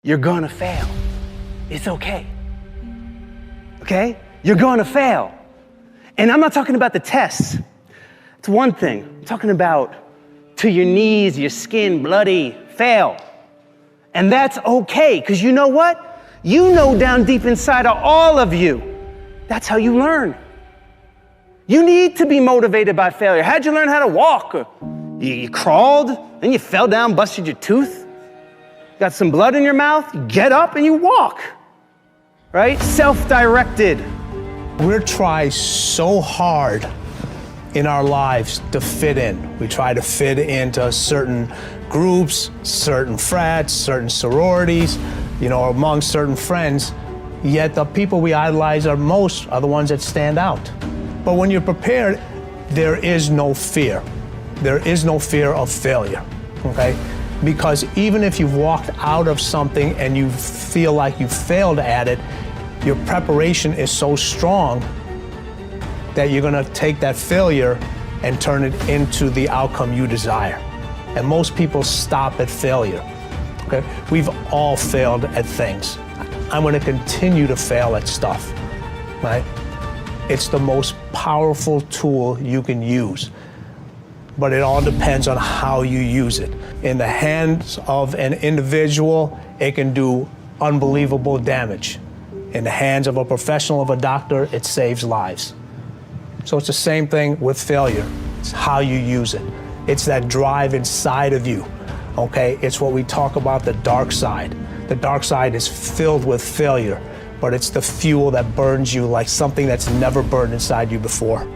you're gonna fail. It's okay. Okay? You're gonna fail. And I'm not talking about the tests. It's one thing. I'm talking about to your knees, your skin, bloody, fail. And that's okay, because you know what? You know down deep inside of all of you, that's how you learn. You need to be motivated by failure. How'd you learn how to walk? You crawled, then you fell down, busted your tooth. Got some blood in your mouth, you get up and you walk, right? Self-directed. We try so hard in our lives to fit in. We try to fit into certain groups, certain frats, certain sororities, among certain friends, yet the people we idolize are the ones that stand out. But when you're prepared, there is no fear. There is no fear of failure, okay? Because even if you've walked out of something and you feel like you failed at it, your preparation is so strong that you're gonna take that failure and turn it into the outcome you desire. And most people stop at failure, okay? We've all failed at things. I'm gonna continue to fail at stuff, right? It's the most powerful tool you can use, but it all depends on how you use it. In the hands of an individual, it can do unbelievable damage. In the hands of a professional, of a doctor, it saves lives. So it's the same thing with failure. It's how you use it. It's that drive inside of you, okay? It's what we talk about, the dark side. The dark side is filled with failure, but it's the fuel that burns you like something that's never burned inside you before.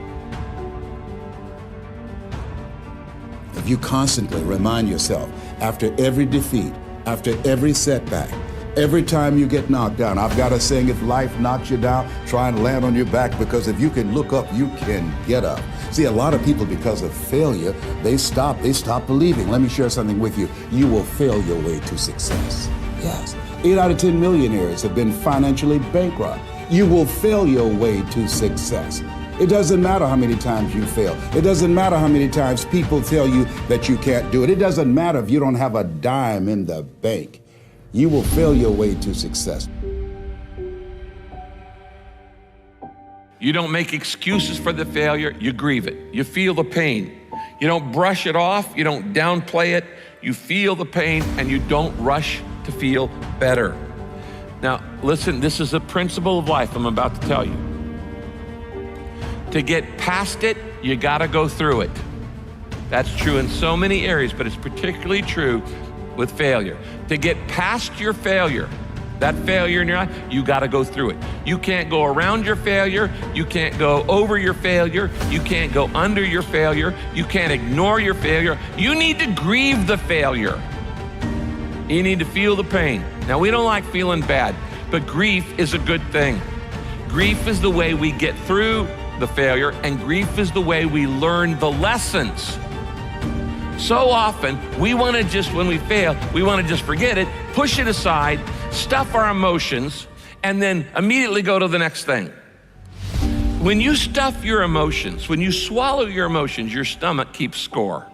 If you constantly remind yourself, after every defeat, after every setback, every time you get knocked down, I've got a saying, if life knocks you down, try and land on your back, because if you can look up, you can get up. See, a lot of people, because of failure, they stop believing. Let me share something with you. You will fail your way to success. Yes. 8 out of 10 millionaires have been financially bankrupt. You will fail your way to success. It doesn't matter how many times you fail. It doesn't matter how many times people tell you that you can't do it. It doesn't matter if you don't have a dime in the bank. You will fail your way to success. You don't make excuses for the failure, you grieve it. You feel the pain. You don't brush it off, you don't downplay it. You feel the pain and you don't rush to feel better. Now, listen, this is a principle of life I'm about to tell you. To get past it, you gotta go through it. That's true in so many areas, but it's particularly true with failure. To get past your failure, that failure in your life, you gotta go through it. You can't go around your failure, you can't go over your failure, you can't go under your failure, you can't ignore your failure. You need to grieve the failure. You need to feel the pain. Now, we don't like feeling bad, but grief is a good thing. Grief is the way we get through the failure, and grief is the way we learn the lessons. So often, we want to just, when we fail, we want to just forget it, push it aside, stuff our emotions, and then immediately go to the next thing. When you stuff your emotions, when you swallow your emotions, your stomach keeps score.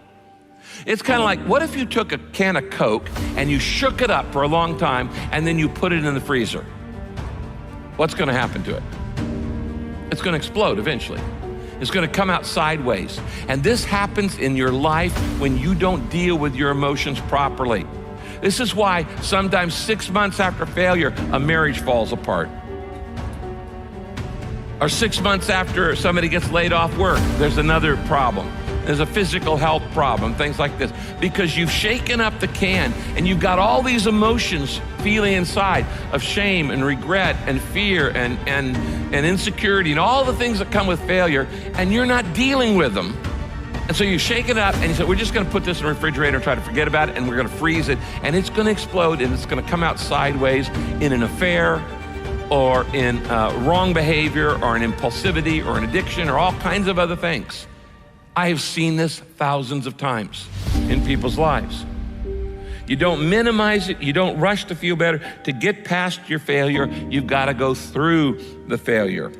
It's kind of like, what if you took a can of Coke and you shook it up for a long time and then you put it in the freezer? What's going to happen to it? It's going to explode eventually. It's going to come out sideways. And this happens in your life when you don't deal with your emotions properly. This is why sometimes 6 months after failure, a marriage falls apart. Or 6 months after somebody gets laid off work, there's another problem. There's a physical health problem, things like this. Because you've shaken up the can and you've got all these emotions feeling inside of shame and regret and fear and insecurity and all the things that come with failure, and you're not dealing with them. And so you shake it up and you say, we're just gonna put this in the refrigerator and try to forget about it, and we're gonna freeze it, and it's gonna explode, and it's gonna come out sideways in an affair or in wrong behavior or an impulsivity or an addiction or all kinds of other things. I have seen this thousands of times in people's lives. You don't minimize it, you don't rush to feel better. To get past your failure, you've got to go through the failure.